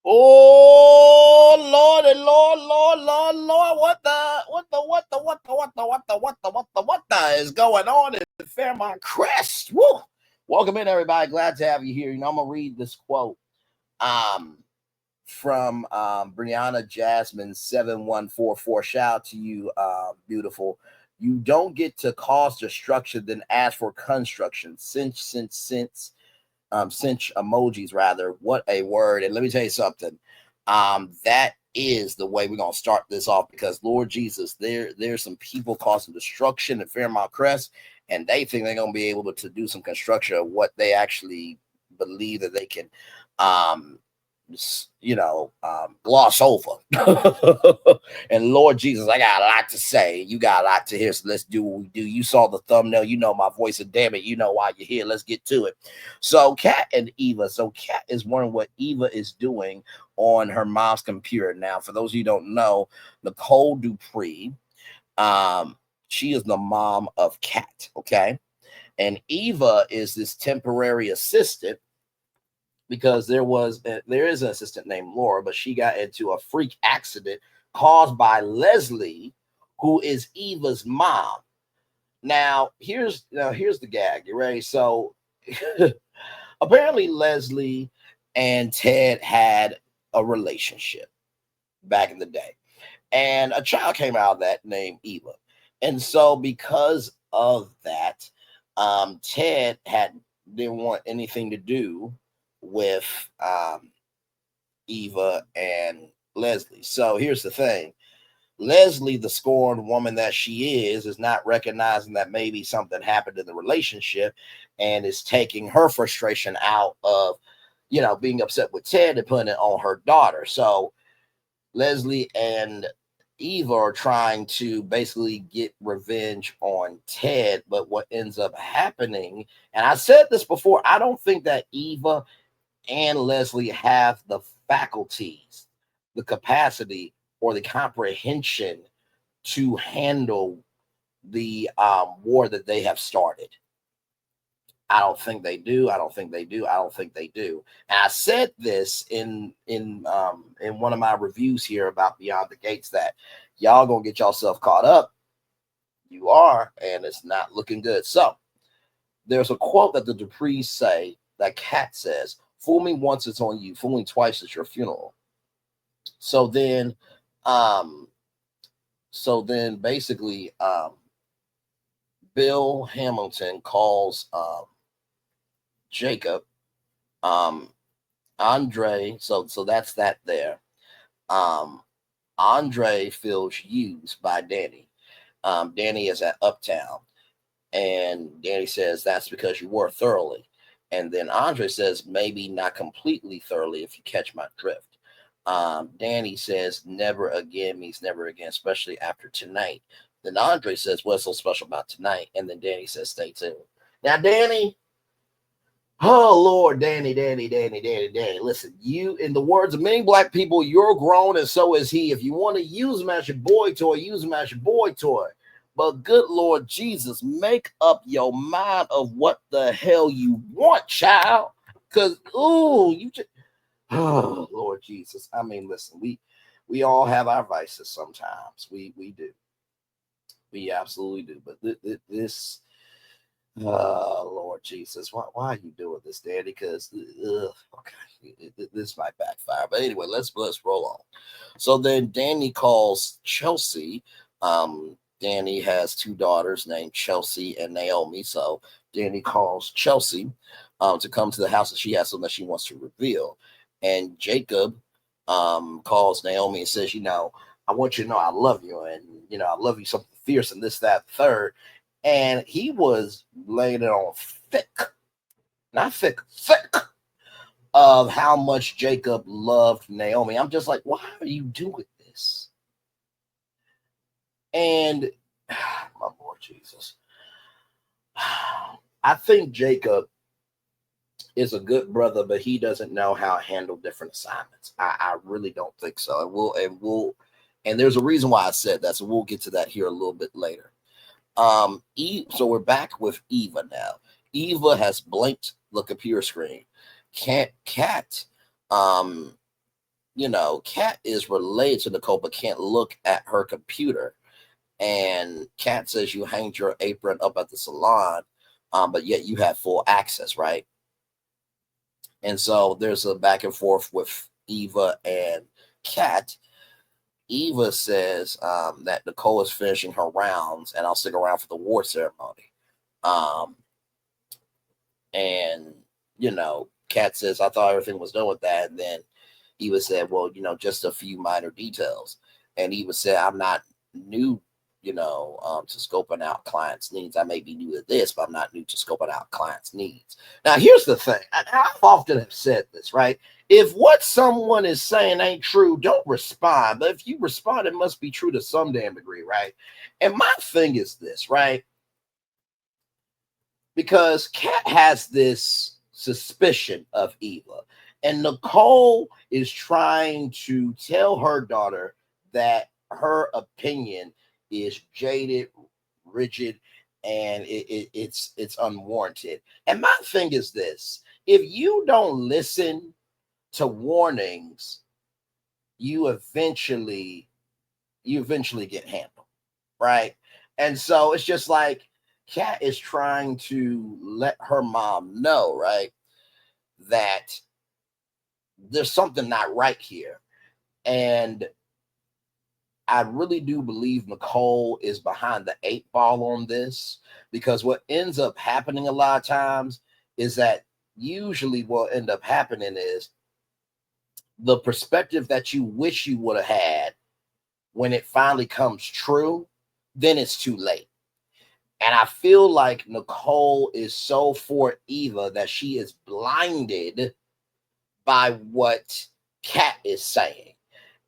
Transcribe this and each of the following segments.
Oh Lord and Lord, what the is going on in Fairmont Crest? Woo! Welcome in, everybody. Glad to have you here. I'm gonna read this quote um from Brianna Jasmine 7144. Shout out to you, beautiful. You don't get to cause destruction, then ask for construction. Cinch emojis rather. What a word. And let me tell you something. That is the way we're gonna start this off, because Lord Jesus, there's some people causing destruction at Fairmount Crest, and they think they're gonna be able to do some construction of what they actually believe that they can um gloss over. And Lord Jesus, I got a lot to say. You got a lot to hear. So let's do what we do. You saw the thumbnail. You know my voice, and damn it, you know why you're here. Let's get to it. So Kat and Eva. So Kat is wondering what Eva is doing on her mom's computer. Now, for those of you who don't know, Nicole Dupree, she is the mom of Kat. Okay. And Eva is this temporary assistant, because there is an assistant named Laura, but she got into a freak accident caused by Leslie, who is Eva's mom. Now here's the gag. You ready? So apparently Leslie and Ted had a relationship back in the day, and a child came out of that named Eva. And so because of that, Ted didn't want anything to do with Eva and Leslie. So here's the thing. Leslie, the scorned woman that she is not recognizing that maybe something happened in the relationship, and is taking her frustration out of, being upset with Ted and putting it on her daughter. So Leslie and Eva are trying to basically get revenge on Ted. But what ends up happening, and I said this before, I don't think that Eva and Leslie have the faculties, the capacity, or the comprehension to handle the war that they have started. I don't think they do. I don't think they do. I don't think they do. And I said this in one of my reviews here about Beyond the Gates, that y'all gonna get yourself caught up. You are, and it's not looking good. So there's a quote that the Duprees say that Kat says, "Fool me once, it's on you. Fool me twice, it's your funeral." So then, um, basically, Bill Hamilton calls Jacob, Andre. So that's that there. Andre feels used by Dani. Dani is at Uptown, and Dani says that's because you work thoroughly. And then Andre says, maybe not completely thoroughly, if you catch my drift. Dani says never again means never again, especially after tonight. Then Andre says, what's so special about tonight? And then Dani says, stay tuned. Now, Dani, oh Lord, Dani. Listen, you, in the words of many black people, you're grown and so is he. If you want to use him as your boy toy, use him as your boy toy. But good Lord Jesus, make up your mind of what the hell you want, child. Because, you just, oh Lord Jesus. I mean, listen, we all have our vices sometimes. We do. We absolutely do. But this, Lord Jesus, why are you doing this, Daddy? Because okay, this might backfire. But anyway, let's roll on. So then Dani calls Chelsea. Dani has two daughters named Chelsea and Naomi. So Dani calls Chelsea to come to the house that she has something that she wants to reveal. And Jacob calls Naomi and says, I want you to know I love you, and I love you something fierce, and this, that, third. And he was laying it on thick, not thick, of how much Jacob loved Naomi. I'm just like, why are you doing this? And my Lord Jesus, I think Jacob is a good brother, but he doesn't know how to handle different assignments. I really don't think so. And there's a reason why I said that. So we'll get to that here a little bit later. So we're back with Eva now. Eva has blinked the computer screen. Cat Kat is related to Nicole but can't look at her computer. And Kat says you hanged your apron up at the salon, but yet you have full access, right? And so there's a back and forth with Eva and Kat. Eva says that Nicole is finishing her rounds and I'll stick around for the award ceremony. Um, and, Kat says, I thought everything was done with that. And then Eva said, well, just a few minor details. And Eva said, I'm not new, to scoping out clients' needs. I may be new to this, but I'm not new to scoping out clients' needs. Now, here's the thing. I've often have said this, right? If what someone is saying ain't true, don't respond. But if you respond, it must be true to some damn degree, right? And my thing is this, right? Because Kat has this suspicion of Eva, and Nicole is trying to tell her daughter that her opinion is jaded, rigid, and it's unwarranted. And my thing is this: if you don't listen to warnings, you eventually get handled, right? And so it's just like Kat is trying to let her mom know, right, that there's something not right here. And I really do believe Nicole is behind the 8 ball on this, because what ends up happening a lot of times is that usually what end up happening is the perspective that you wish you would have had when it finally comes true, then it's too late. And I feel like Nicole is so for Eva that she is blinded by what Kat is saying.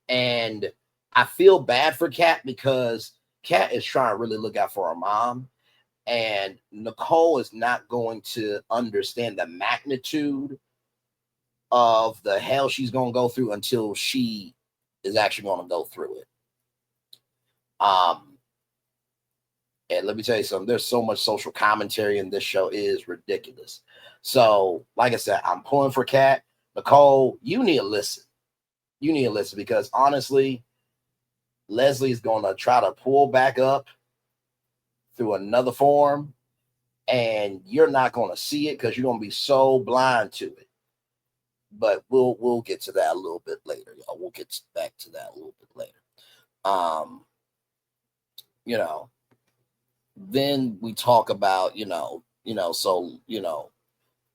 And I feel bad for Kat because Kat is trying to really look out for her mom. And Nicole is not going to understand the magnitude of the hell she's going to go through until she is actually going to go through it. And let me tell you something, there's so much social commentary in this show, it is ridiculous. So, like I said, I'm pulling for Kat. Nicole, you need to listen. You need to listen, because honestly, Leslie's going to try to pull back up through another form, and you're not going to see it because you're going to be so blind to it. But we'll get to that a little bit later, y'all. We'll get back to that a little bit later. Then we talk about,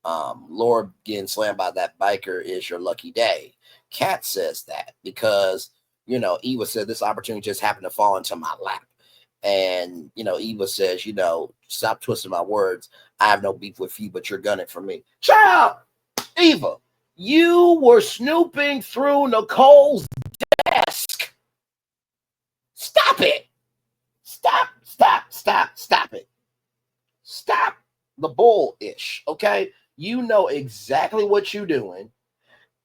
Laura getting slammed by that biker is your lucky day. Kat says that because, Eva said this opportunity just happened to fall into my lap. And, Eva says, stop twisting my words. I have no beef with you, but you're gunning for me. Child, Eva, you were snooping through Nicole's desk. Stop it. Stop it. Stop the bullish, okay? You know exactly what you're doing,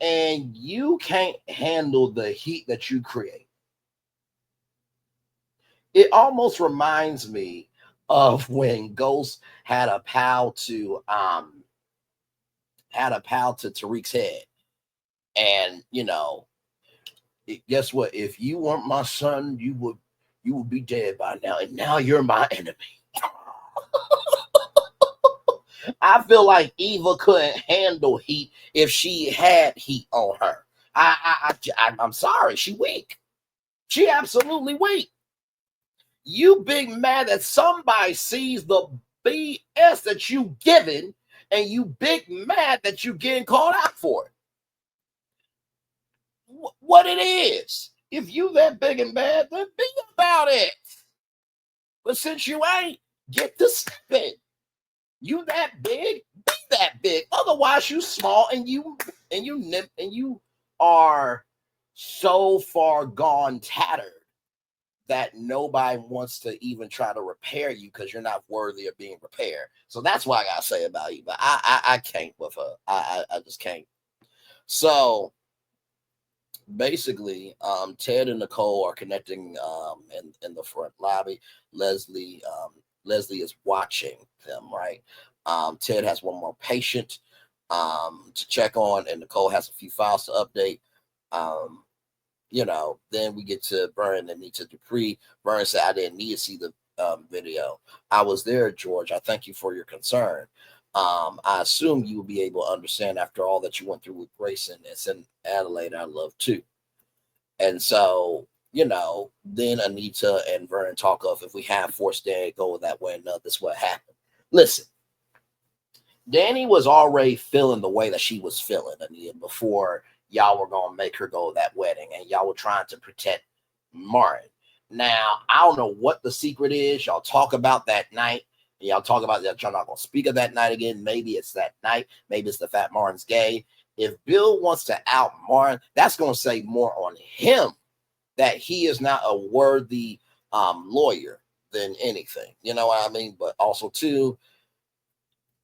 and you can't handle the heat that you create. It almost reminds me of when Ghost had a pal to Tariq's head. And guess what? If you weren't my son, you would be dead by now. And now you're my enemy. I feel like Eva couldn't handle heat if she had heat on her. I'm sorry, she weak. She absolutely weak. You big mad that somebody sees the BS that you giving, and you big mad that you getting called out for it. What it is. If you that big and bad, then be about it. But since you ain't, get to stepping. You that big, be that big. Otherwise, you small, and you are so far gone tattered that nobody wants to even try to repair you because you're not worthy of being repaired. So that's what I gotta say about you. But I can't with her. I just can't. So basically, Ted and Nicole are connecting in the front lobby. Leslie is watching them, right? Ted has one more patient to check on, and Nicole has a few files to update. Um, then we get to Vern and Nita Dupree. Vern said, I didn't need to see the video. I was there, George. I thank you for your concern. I assume you will be able to understand after all that you went through with Grayson. It's in Adelaide I love too. And so, then Anita and Vern talk of if we have forced Danny to go that way, no, this is what happened. Listen, Dani was already feeling the way that she was feeling, Anita, before y'all were going to make her go to that wedding, and y'all were trying to protect Martin. Now, I don't know what the secret is. Y'all talk about that night. And y'all talk about that. Y'all not going to speak of that night again. Maybe it's that night. Maybe it's the fact Martin's gay. If Bill wants to out Martin, that's going to say more on him that he is not a worthy lawyer than anything. You know what I mean? But also, too,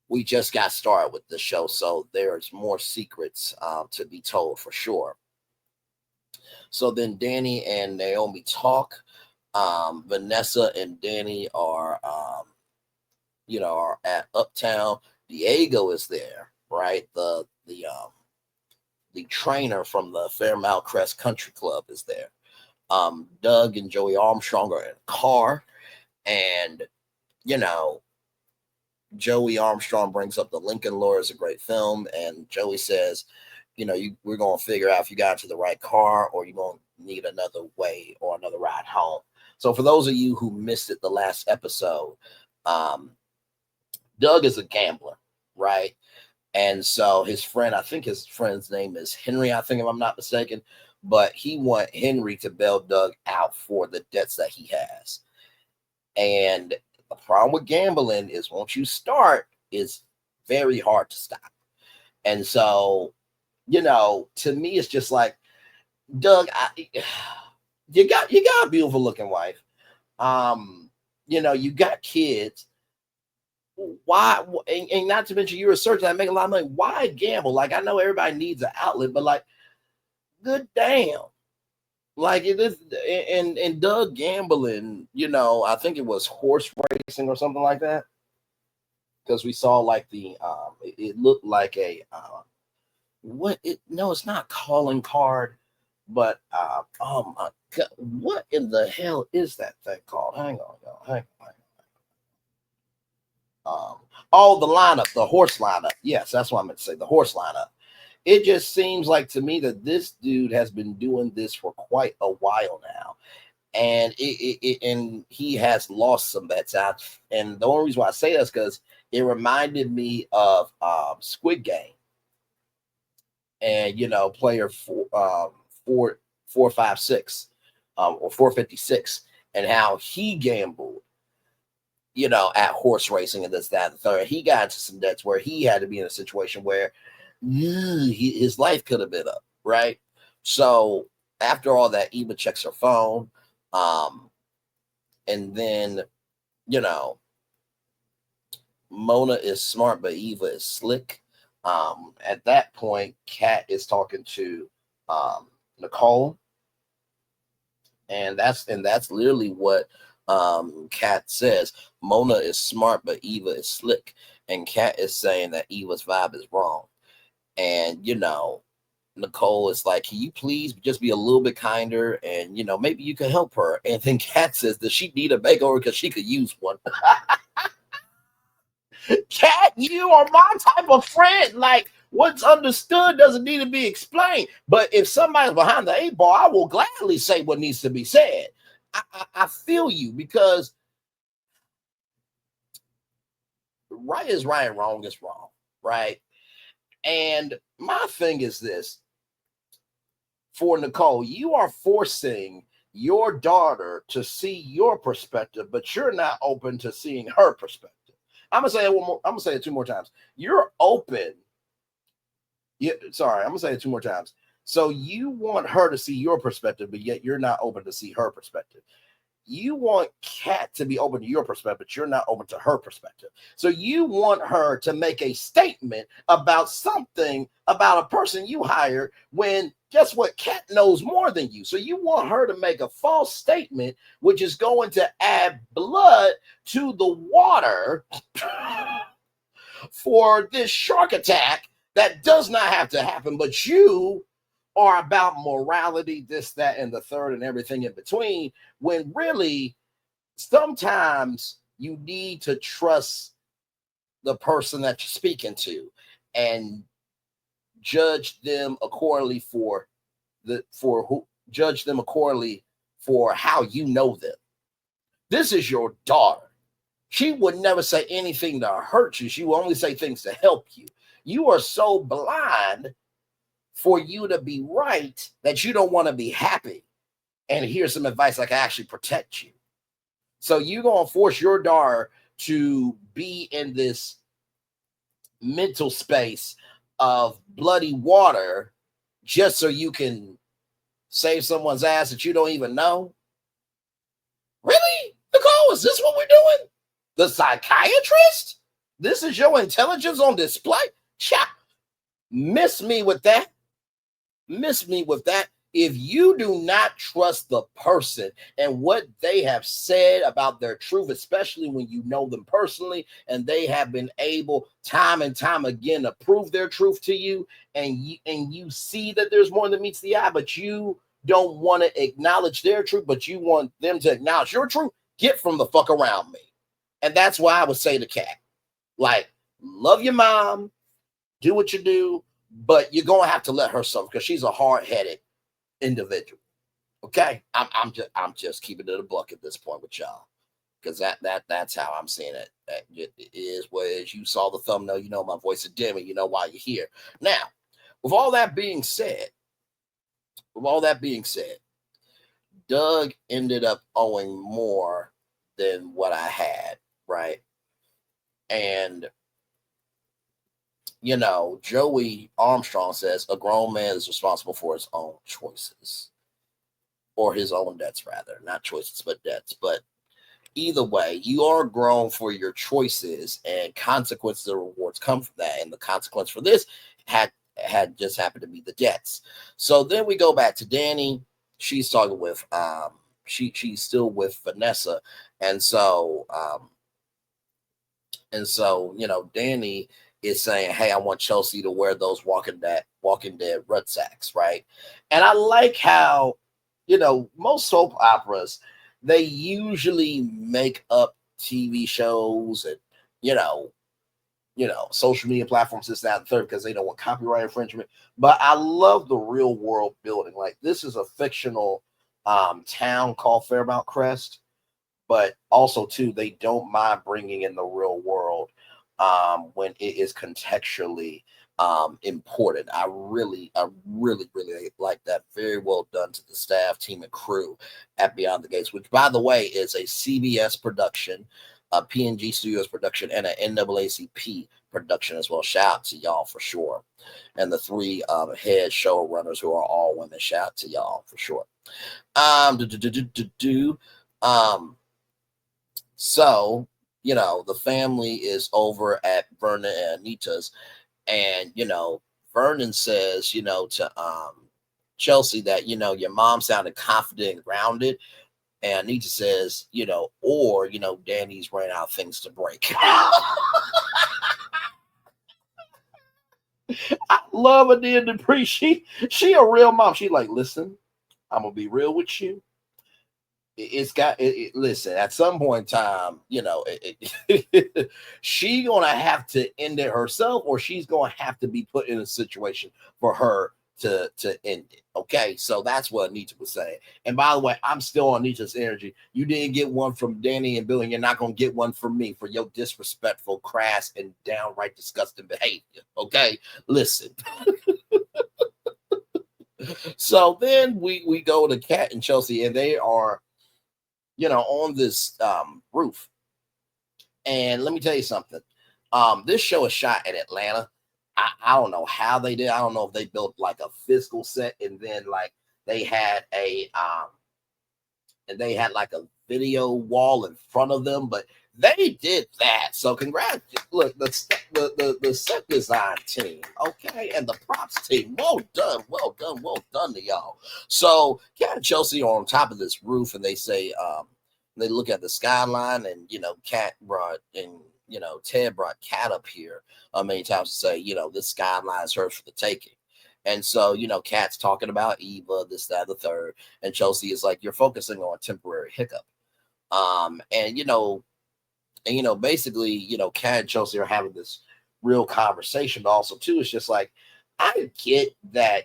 we just got started with the show, so there's more secrets to be told for sure. So then Dani and Naomi talk. Vanessa and Dani are at Uptown. Diego is there, right? The trainer from the Fairmount Crest Country Club is there. Doug and Joey Armstrong are in a car, and Joey Armstrong brings up The Lincoln Lawyer is a great film, and Joey says, we're going to figure out if you got into the right car or you're going to need another way or another ride home. So for those of you who missed it the last episode, Doug is a gambler, right? And so his friend, I think his friend's name is Henry, I think if I'm not mistaken, but he want Henry to bail Doug out for the debts that he has. And the problem with gambling is once you start, it's very hard to stop. And so, to me, it's just like, Doug, you got a beautiful looking wife. You got kids. Why? And not to mention you're a surgeon that make a lot of money. Why gamble? Like, I know everybody needs an outlet, but like, good damn. Like it is, and Doug gambling, I think it was horse racing or something like that. Because we saw like it looked like a no, it's not calling card, but oh my god, what in the hell is that thing called? Hang on, y'all. Hang on. The lineup, the horse lineup. Yes, that's what I meant to say, the horse lineup. It just seems like to me that this dude has been doing this for quite a while now, and and he has lost some bets out. And the only reason why I say that is because it reminded me of Squid Game, and player 456 or 456, and how he gambled, at horse racing and this, that, and the third. He got into some debts where he had to be in a situation where his life could have been up, right? So after all that, Eva checks her phone, and then Mona is smart, but Eva is slick. At that point, Kat is talking to Nicole, and that's literally what Kat says. Mona is smart, but Eva is slick, and Kat is saying that Eva's vibe is wrong. And Nicole is like, can you please just be a little bit kinder, and maybe you can help her. And then Kat says, does she need a makeover because she could use one? Kat, you are my type of friend. Like, what's understood doesn't need to be explained. But if somebody's behind the 8 ball, I will gladly say what needs to be said. I feel you, because right is right and wrong is wrong, right? And my thing is this: for Nicole, you are forcing your daughter to see your perspective, but you're not open to seeing her perspective. I'm gonna say it one more. I'm gonna say it 2 more times. You're open. I'm gonna say it 2 more times. So you want her to see your perspective, but yet you're not open to see her perspective. You want Kat to be open to your perspective, but you're not open to her perspective. So you want her to make a statement about something about a person you hired, when guess what? Kat knows more than you. So you want her to make a false statement, which is going to add blood to the water for this shark attack that does not have to happen. But you are about morality, this, that, and the third, and everything in between, when really sometimes you need to trust the person that you're speaking to and judge them accordingly judge them accordingly for how you know them. This is your daughter. She would never say anything to hurt you. She will only say things to help you. You are so blind for you to be right that you don't want to be happy. And here's some advice that can actually protect you. So you're going to force your daughter to be in this mental space of bloody water just so you can save someone's ass that you don't even know? Really? Nicole, is this what we're doing? The psychiatrist? This is your intelligence on display? Chap, miss me with that. Miss me with that. If you do not trust the person and what they have said about their truth, especially when you know them personally and they have been able time and time again to prove their truth to you, and you see that there's more than meets the eye, but you don't want to acknowledge their truth, but you want them to acknowledge your truth, get from the fuck around me. And that's why I would say to Kat, like, love your mom, do what you do, but you're going to have to let her suffer because she's a hard-headed individual. Okay, I'm just keeping it a buck at this point with y'all, because that's how I'm seeing it. It is what it is. You saw the thumbnail, you know my voice is dim, and you know why you're here. Now, with all that being said, Doug ended up owing more than what I had, right? And you know, Joey Armstrong says a grown man is responsible for his own choices, or his own debts, rather, not choices, but debts. But either way, you are grown for your choices, and consequences and rewards come from that. And the consequence for this had just happened to be the debts. So then we go back to Dani. She's talking with she's still with Vanessa, and so you know, Dani is saying, hey, I want Chelsea to wear those Walking Dead rucksacks, right? And I like how, you know, most soap operas, they usually make up TV shows and, you know, social media platforms, this, that, and the third, because they don't want copyright infringement. But I love the real world building. Like, this is a fictional town called Fairmount Crest, but also too, they don't mind bringing in the real world when it is contextually important. I really like that. Very well done to the staff, team, and crew at Beyond the Gates, which, by the way, is a CBS production, a GStudios production, and an NAACP production as well. Shout out to y'all for sure. And the three head showrunners, who are all women, shout out to y'all for sure. So, you know, the family is over at Vernon and Anita's, and, you know, Vernon says, you know, to Chelsea that, you know, your mom sounded confident and grounded. And Anita says, you know, or, you know, Dani's ran out of things to break. I love Anita Dupree. She a real mom. She like, listen, I'm going to be real with you. Listen, at some point in time, you know, she gonna have to end it herself, or she's gonna have to be put in a situation for her to end it. Okay, so that's what Anita was saying. And by the way, I'm still on Anita's energy. You didn't get one from Dani and Billy, and you're not gonna get one from me for your disrespectful, crass, and downright disgusting behavior. Okay, listen. So then we go to Kat and Chelsea, and they are, you know, on this roof. And let me tell you something. This show is shot in Atlanta. I don't know how they did. I don't know if they built like a physical set and then like they had like a video wall in front of them, but they did that. So congrats. Look, the set design team, okay, and the props team. Well done to y'all. So Kat and Chelsea are on top of this roof, and they say, they look at the skyline, and, you know, Ted brought Kat up here many times to say, you know, this skyline is hers for the taking. And so, Kat's talking about Eva, this, that, the third, and Chelsea is like, you're focusing on temporary hiccup. And basically, Kat and Chelsea are having this real conversation. Also, too, it's just like, I get that,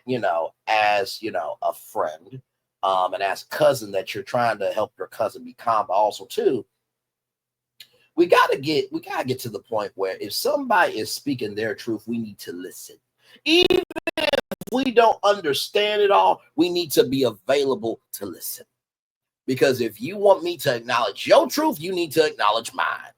as a friend, and as a cousin, that you're trying to help your cousin be calm, but also too, we gotta get to the point where if somebody is speaking their truth, we need to listen. Even if we don't understand it all, we need to be available to listen. Because if you want me to acknowledge your truth, you need to acknowledge mine.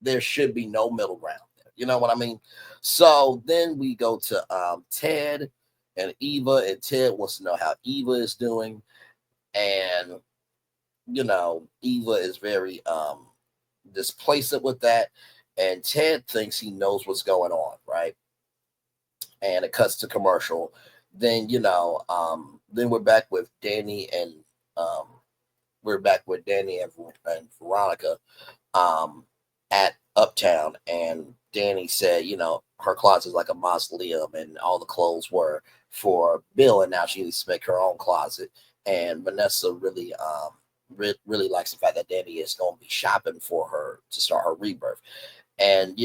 There should be no middle ground there. You know what I mean? So then we go to Ted and Eva, and Ted wants to know how Eva is doing. And, Eva is very displacent with that. And Ted thinks he knows what's going on, right? And it cuts to commercial. Then, then we're back with Dani and Veronica at Uptown, and Dani said, her closet is like a mausoleum, and all the clothes were for Bill, and now she needs to make her own closet. And Vanessa really really likes the fact that Dani is going to be shopping for her to start her rebirth. And,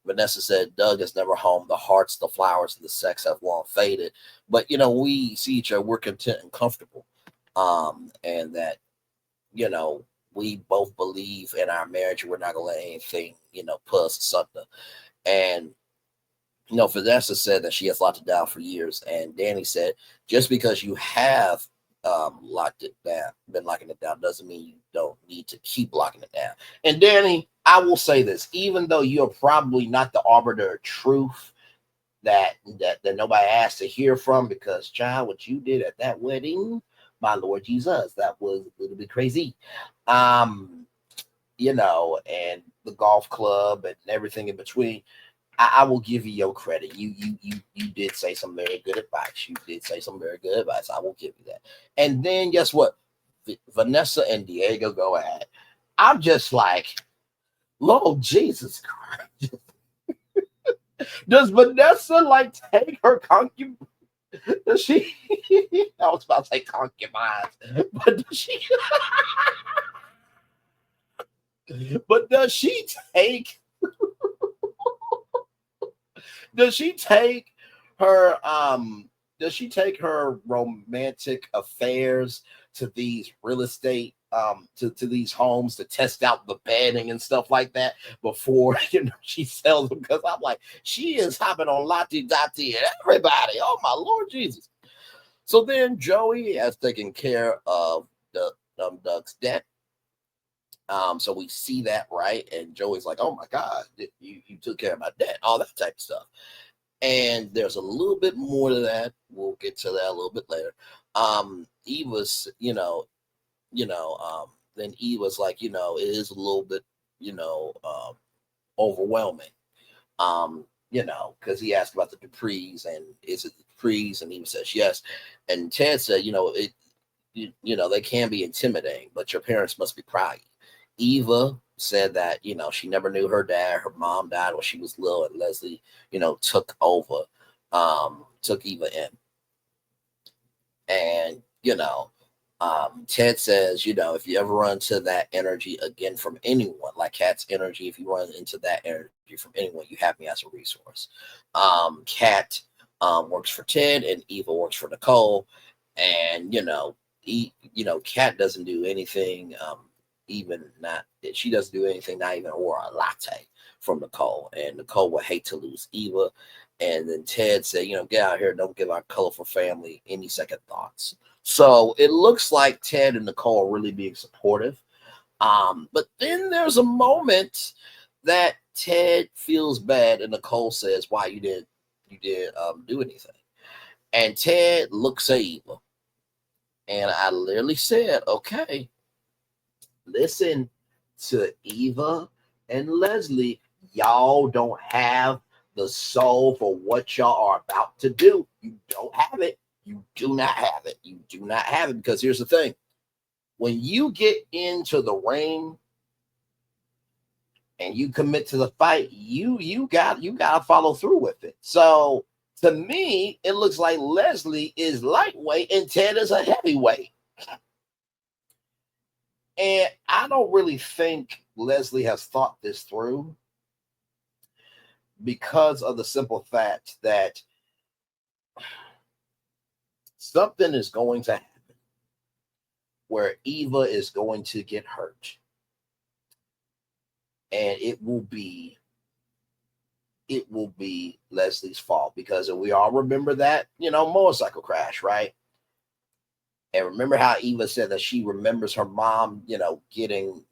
Vanessa said, Doug is never home. The hearts, the flowers, and the sex have long faded. But, we see each other, we're content and comfortable. And that, we both believe in our marriage. We're not going to let anything, put us asunder. And, Vanessa said that she has locked it down for years. And Dani said, just because you have locked it down, been locking it down, doesn't mean you don't need to keep locking it down. And Dani, I will say this, even though you're probably not the arbiter of truth that nobody asked to hear from, because child, what you did at that wedding, my Lord Jesus, that was a little bit crazy. And the golf club and everything in between. I will give you your credit. You did say some very good advice. I will give you that. And then guess what? Vanessa and Diego go at. I'm just like, Lord Jesus Christ. Does Vanessa take her concubine? Does she? I was about to say concubines, but does she? But does she take? Does she take her romantic affairs to these real estate to these homes to test out the bedding and stuff like that before she sells them? Because I'm like, she is hopping on Lottie Dottie and everybody. Oh my Lord Jesus. So then Joey has taken care of the Doug's debt. So we see that, right? And Joey's like, oh my God, you took care of my debt, all that type of stuff. And there's a little bit more to that. We'll get to that a little bit later. Eva's, then Eva's like, it is a little bit, overwhelming. Because he asked about the Duprees and is it the Duprees? And Eva says yes. And Ted said, they can be intimidating, but your parents must be proud of you. Eva said that, she never knew her dad. Her mom died when she was little, and Leslie, took Eva in. And, Ted says, if you ever run into that energy again from anyone, like Kat's energy, if you run into that energy from anyone, you have me as a resource. Kat works for Ted, and Eva works for Nicole. And, Kat doesn't do anything, she doesn't do anything, not even or a latte from Nicole. And Nicole would hate to lose Eva. And then Ted said, get out here, don't give our colorful family any second thoughts. So it looks like Ted and Nicole are really being supportive. But then there's a moment that Ted feels bad, and Nicole says, why you didn't do anything. And Ted looks at Eva. And I literally said, okay, listen to Eva and Leslie. Y'all don't have the soul for what y'all are about to do. You don't have it. You do not have it. You do not have it, because here's the thing. When you get into the ring and you commit to the fight, you got to follow through with it. So To me, it looks like Leslie is lightweight and Ted is a heavyweight. And I don't really think Leslie has thought this through because of the simple fact that something is going to happen where Eva is going to get hurt. And it will be Leslie's fault because we all remember that, motorcycle crash, right? And remember how Eva said that she remembers her mom, getting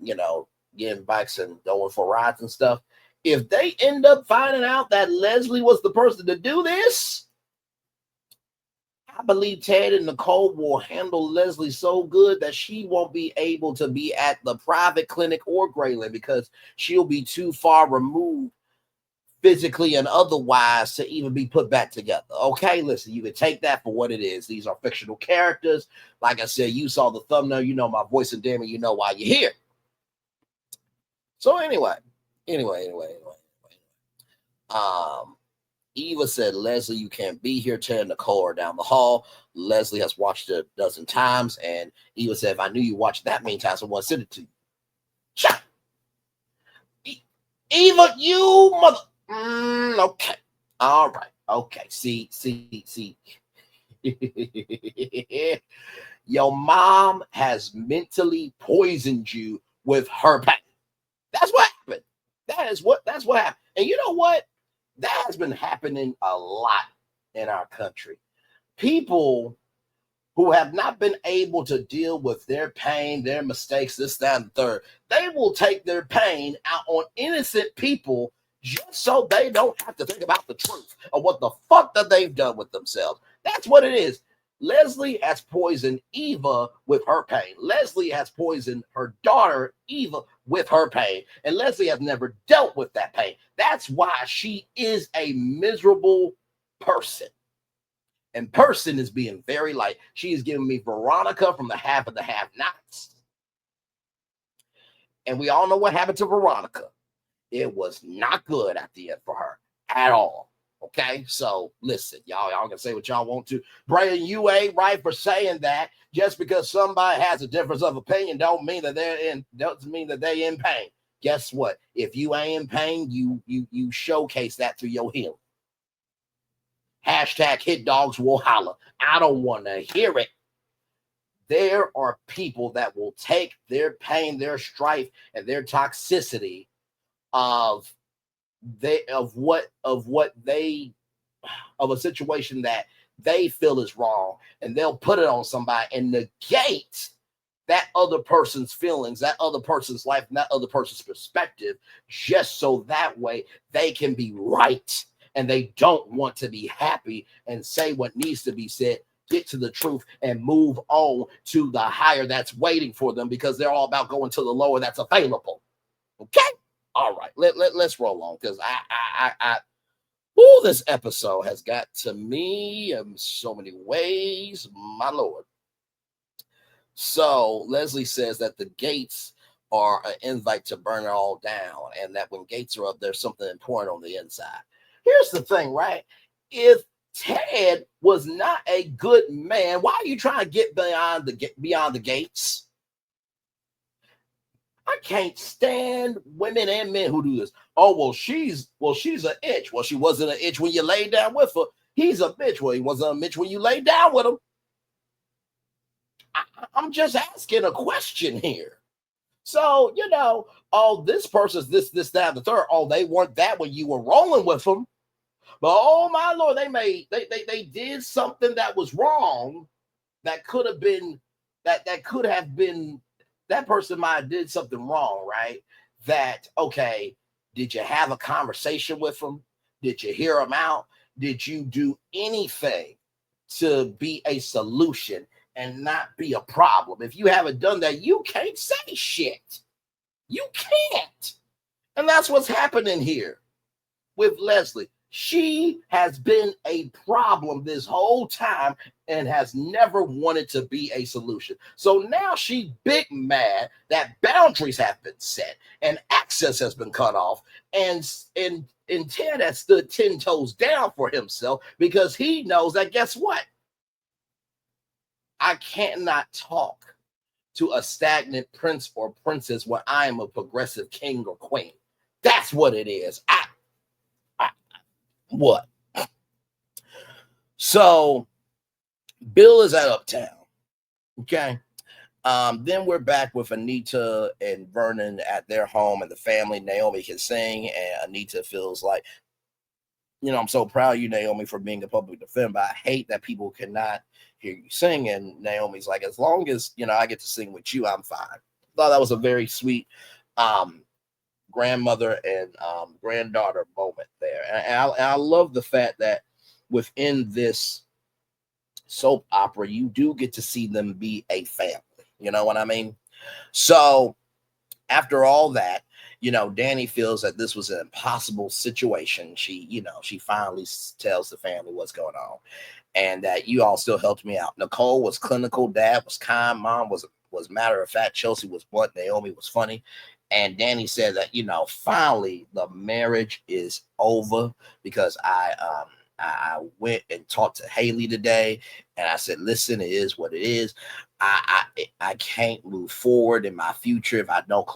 bikes and going for rides and stuff. If they end up finding out that Leslie was the person to do this, I believe Ted and Nicole will handle Leslie so good that she won't be able to be at the private clinic or Grayland because she'll be too far removed physically and otherwise to even be put back together. Okay, listen, you can take that for what it is. These are fictional characters. Like I said, you saw the thumbnail, you know my voice, and damn it, you know why you're here. So anyway. Eva said, Leslie, you can't be here. Ted and Nicole are down the hall. Leslie has watched it a dozen times. And Eva said, if I knew you watched it that many times, I wouldn't send it to you. Shut. Eva, you mother. Okay. All right. Okay. See. Your mom has mentally poisoned you with her pain. That's what happened. That's what happened. And you know what? That has been happening a lot in our country. People who have not been able to deal with their pain, their mistakes, this, that, and the third, they will take their pain out on innocent people just so they don't have to think about the truth of what the fuck that they've done with themselves. That's what it is. Leslie has poisoned Eva with her pain. Leslie has poisoned her daughter, Eva, with her pain. And Leslie has never dealt with that pain. That's why she is a miserable person. And person is being very light. She is giving me Veronica from the Half of the Have-Nots. And we all know what happened to Veronica. It was not good at the end for her at all. Okay, so listen, y'all can say what y'all want to. Brian, you ain't right for saying that. Just because somebody has a difference of opinion doesn't mean that they're in pain. Guess what? If you ain't in pain, you showcase that through your healing. Hashtag hit dogs will holler. I don't want to hear it. There are people that will take their pain, their strife, and their toxicity of a situation that they feel is wrong, and they'll put it on somebody and negate that other person's feelings, that other person's life, and that other person's perspective, just so that way they can be right, and they don't want to be happy and say what needs to be said, get to the truth, and move on to the higher that's waiting for them, because they're all about going to the lower that's available. Okay? All right, let's roll on, because this episode has got to me in so many ways, my Lord. So Leslie says that the gates are an invite to burn it all down, and that when gates are up, there's something important on the inside. Here's the thing, right? If Ted was not a good man, why are you trying to get beyond the gates? I can't stand women and men who do this. Oh, well, she's an itch. Well, she wasn't an itch when you laid down with her. He's a bitch. Well, he wasn't a bitch when you laid down with him. I'm just asking a question here. So, this person's this, that, and the third. Oh, they weren't that when you were rolling with them. But oh my Lord, they did something that was wrong. That could have been that person might have did something wrong, right? That, okay, did you have a conversation with them? Did you hear them out? Did you do anything to be a solution and not be a problem? If you haven't done that, you can't say shit. You can't. And that's what's happening here with Leslie. She has been a problem this whole time, and has never wanted to be a solution. So now she big mad that boundaries have been set and access has been cut off, and Ted has stood 10 toes down for himself because he knows that, guess what? I cannot talk to a stagnant prince or princess when I am a progressive king or queen. That's what it is. What? So Bill is at Uptown. Okay. Then we're back with Anita and Vernon at their home and the family. Naomi can sing, and Anita feels like, I'm so proud of you, Naomi, for being a public defender, but I hate that people cannot hear you sing. And Naomi's like, as long as, I get to sing with you, I'm fine. Thought that was a very sweet grandmother and granddaughter moment there. And I love the fact that within this soap opera, you do get to see them be a family. You know what I mean? So after all that, Dani feels that this was an impossible situation. She finally tells the family what's going on and that you all still helped me out. Nicole was clinical, Dad was kind, Mom was matter of fact, Chelsea was blunt, Naomi was funny. And Dani said that, finally the marriage is over because I went and talked to Haley today, and I said, listen, it is what it is. I can't move forward in my future if I don't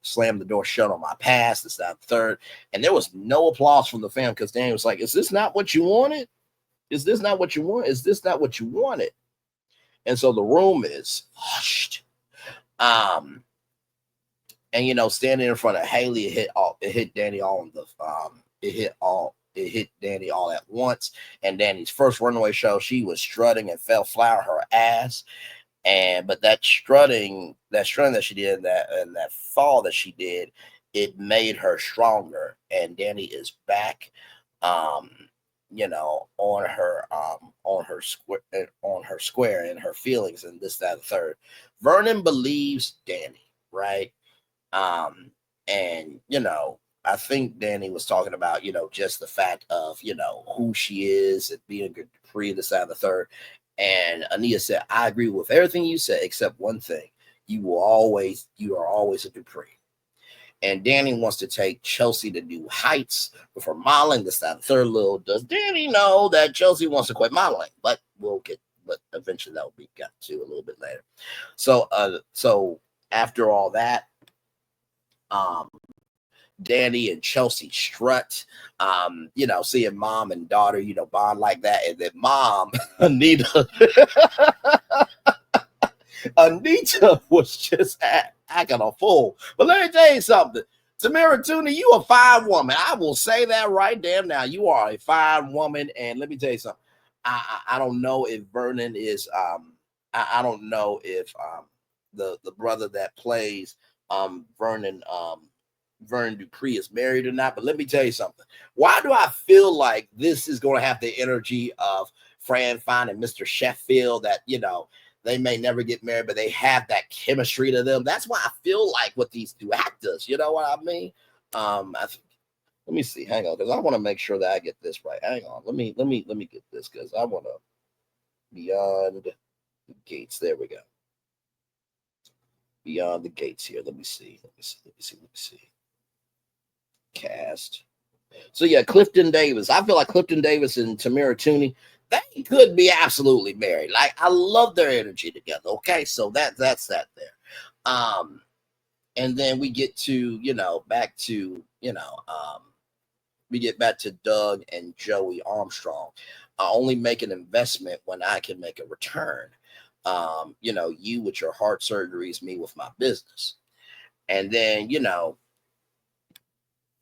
slam the door shut on my past. It's that third. And there was no applause from the family because Dani was like, is this not what you wanted? Is this not what you want? Is this not what you wanted? And so the room is hushed. And standing in front of Haley, it hit Dani all in the it hit Dani all at once. And Dani's first runaway show, she was strutting and fell flat on her ass. But that strutting that she did, and that fall that she did, it made her stronger. And Dani is back, on her square and her feelings and this, that, and third. Vernon believes Dani, right? And I think Dani was talking about, just the fact of, who she is and being a good Dupree, this, that, and the third. And Anita said, I agree with everything you said, except one thing. You are always a Dupree. And Dani wants to take Chelsea to new heights with her modeling, this, that, and the third. Little does Dani know that Chelsea wants to quit modeling, but eventually that will be got to a little bit later. So after all that, Dani and Chelsea strut, seeing Mom and daughter, bond like that. And then Mom, Anita was just acting a fool. But let me tell you something. Tamara Tooney, you a fine woman. I will say that right damn now. You are a fine woman. And let me tell you something. I don't know if Vernon is, I don't know if the brother that plays Vernon Dupree is married or not, but let me tell you something. Why do I feel like this is going to have the energy of Fran Fine and Mr. Sheffield, that they may never get married, but they have that chemistry to them? That's why I feel like with these two actors, you know what I mean? Let me see. Hang on, because I want to make sure that I get this right. Hang on. Let me get this, because I want to Beyond the Gates. There we go. Beyond the Gates here. Let me see. Cast. So yeah, Clifton Davis. I feel like Clifton Davis and Tamara Tooney, they could be absolutely married. Like, I love their energy together. Okay, so that's that there. And then we get to we get back to Doug and Joey Armstrong. I only make an investment when I can make a return. You with your heart surgeries, me with my business. And then,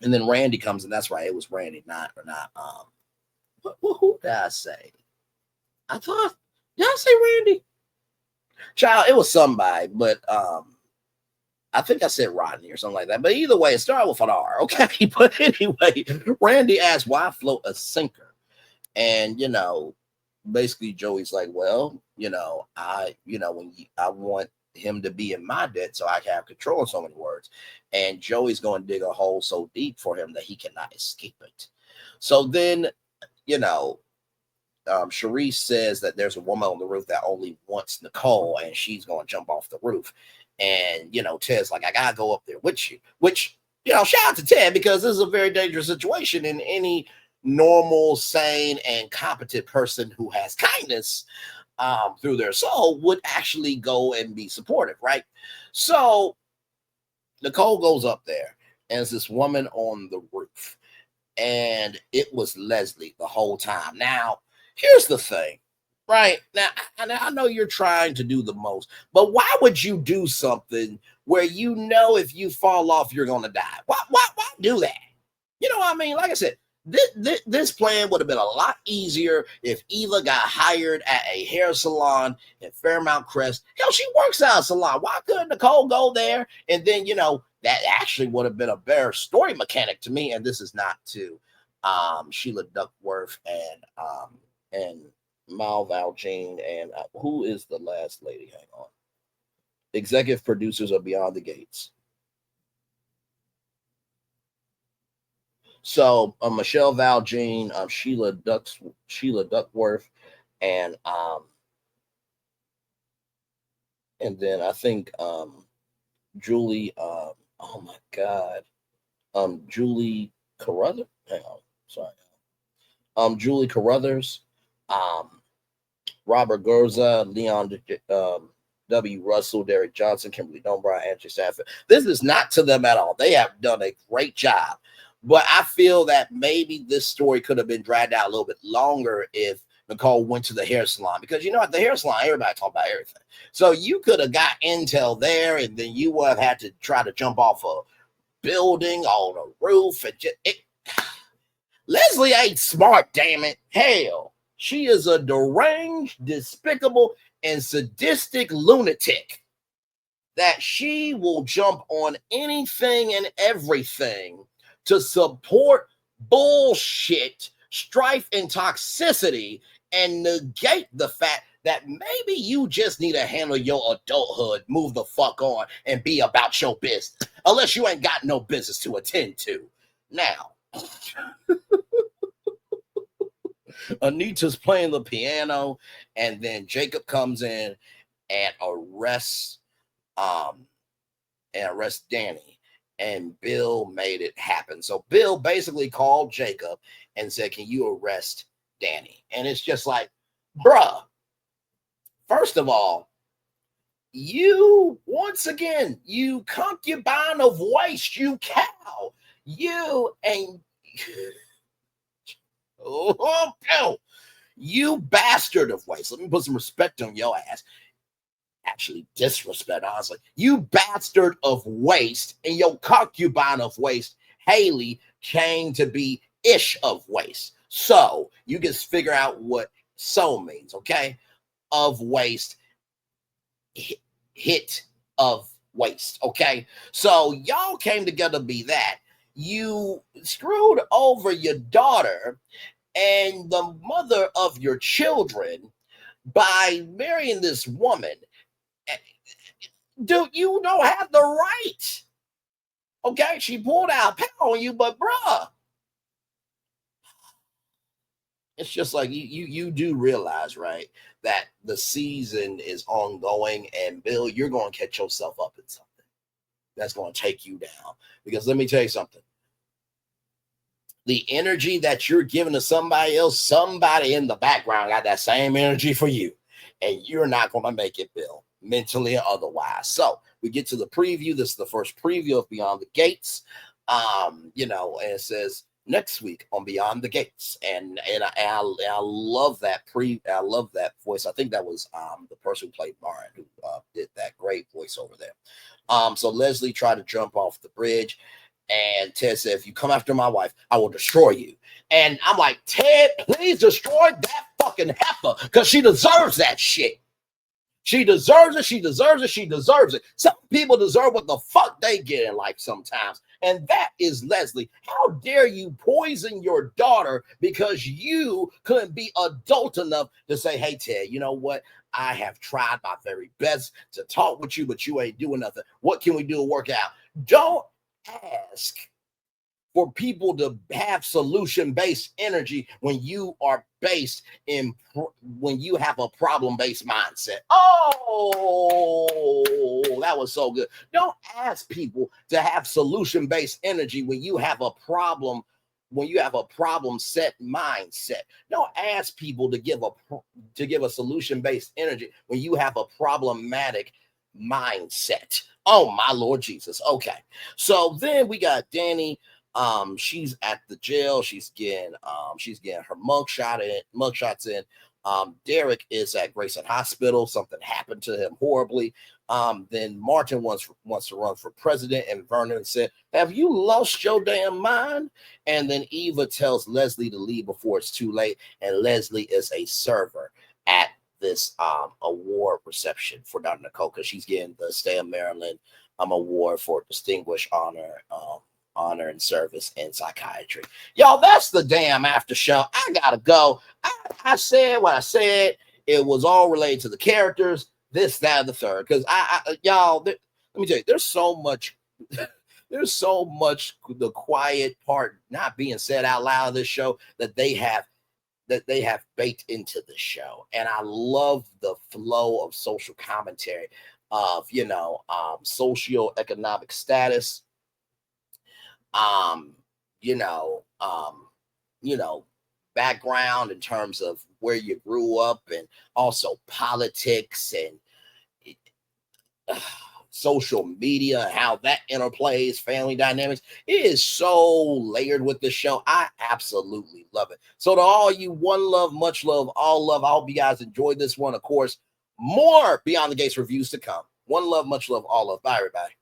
and then Randy comes, and that's right, it was Randy, not who did I say? I thought, did I say Randy? Child, it was somebody, but I think I said Rodney or something like that. But either way, it started with an R, okay? But anyway, Randy asked, why float a sinker? And basically Joey's like, well, I want him to be in my debt so I can have control, in so many words. And Joey's going to dig a hole so deep for him that he cannot escape it. So then, Sharice says that there's a woman on the roof that only wants Nicole, and she's going to jump off the roof. And Ted's like, I gotta go up there with you. Which shout out to Ted, because this is a very dangerous situation, and any normal, sane, and competent person who has kindness through their soul would actually go and be supportive, right? So Nicole goes up there, and there's this woman on the roof, and it was Leslie the whole time. Now, here's the thing, right? Now, I know you're trying to do the most, but why would you do something where if you fall off, you're going to die? Why do that? You know what I mean? Like I said, this plan would have been a lot easier if Eva got hired at a hair salon in Fairmount Crest. Hell, she works at a salon. Why couldn't Nicole go there? And then, that actually would have been a better story mechanic to me. And this is not to Sheila Duckworth and Mal Valjean and who is the last lady? Hang on. Executive producers of Beyond the Gates. So Michelle Valjean, Sheila Duckworth, and then I think Julie. Oh my God, Julie Carruthers. Hang on, sorry. Julie Carruthers, Robert Garza, Leon W. Russell, Derek Johnson, Kimberly Dunbar, Andrew Stafford. This is not to them at all. They have done a great job. But I feel that maybe this story could have been dragged out a little bit longer if Nicole went to the hair salon. Because at the hair salon, everybody talk about everything. So you could have got intel there, and then you would have had to try to jump off a building on a roof. And Leslie ain't smart, damn it. Hell, she is a deranged, despicable, and sadistic lunatic that she will jump on anything and everything to support bullshit, strife, and toxicity, and negate the fact that maybe you just need to handle your adulthood, move the fuck on, and be about your business, unless you ain't got no business to attend to. Now, Anita's playing the piano, and then Jacob comes in and arrests Dani. And Bill made it happen. So Bill basically called Jacob and said, can you arrest Dani? And it's just like, bruh, first of all, you, once again, you concubine of waste, you cow. You and you bastard of waste. Let me put some respect on your ass. Actually, disrespect, honestly. You bastard of waste, and your concubine of waste, Haley, came to be ish of waste. So you just figure out what so means, okay? Of waste, hit of waste, okay? So y'all came together to be that. You screwed over your daughter and the mother of your children by marrying this woman. Dude, you don't have the right. Okay, she pulled out power on you, but bruh, it's just like you do realize, right, that the season is ongoing, and Bill, you're going to catch yourself up in something that's going to take you down. Because let me tell you something. The energy that you're giving to somebody else, somebody in the background got that same energy for you, and you're not going to make it, Bill, mentally or otherwise. So we get to the preview. This is the first preview of Beyond the Gates. And it says next week on Beyond the Gates, and I love that I love that voice. I think that was the person who played Marin, who did that great voice over there. So Leslie tried to jump off the bridge, and Ted said, if you come after my wife, I will destroy you. And I'm like, Ted, please destroy that fucking heifer, because she deserves that shit. She deserves it. She deserves it. She deserves it. Some people deserve what the fuck they get in life sometimes. And that is Leslie. How dare you poison your daughter because you couldn't be adult enough to say, hey, Ted, you know what? I have tried my very best to talk with you, but you ain't doing nothing. What can we do to work out? Don't ask for people to have solution-based energy when you are based in when you have a problem-based mindset. Oh, that was so good. Don't ask people to have solution-based energy when you have a problem, when you have a problem set mindset. Don't ask people to give a solution-based energy when you have a problematic mindset. Oh my Lord Jesus. Okay. So then we got Dani. She's at the jail. She's getting her mugshots in. Derek is at Grayson Hospital. Something happened to him horribly. Then Martin wants to run for president, and Vernon said, "Have you lost your damn mind?" And then Eva tells Leslie to leave before it's too late. And Leslie is a server at this award reception for Dr. Nicole, because she's getting the State of Maryland award for distinguished honor and service in psychiatry. Y'all, that's the damn after show. I gotta go. I said what I said. It was all related to the characters, this, that, and the third. Because y'all, let me tell you, there's so much the quiet part not being said out loud of this show that they have baked into the show. And I love the flow of social commentary of, socioeconomic status, you know, background in terms of where you grew up, and also politics and social media, how that interplays, family dynamics. It is so layered with the show. I absolutely love it. So to all you, one love, much love, all love. I hope you guys enjoyed this one. Of course, more Beyond the Gates reviews to come. One love, much love, all love. Bye, everybody.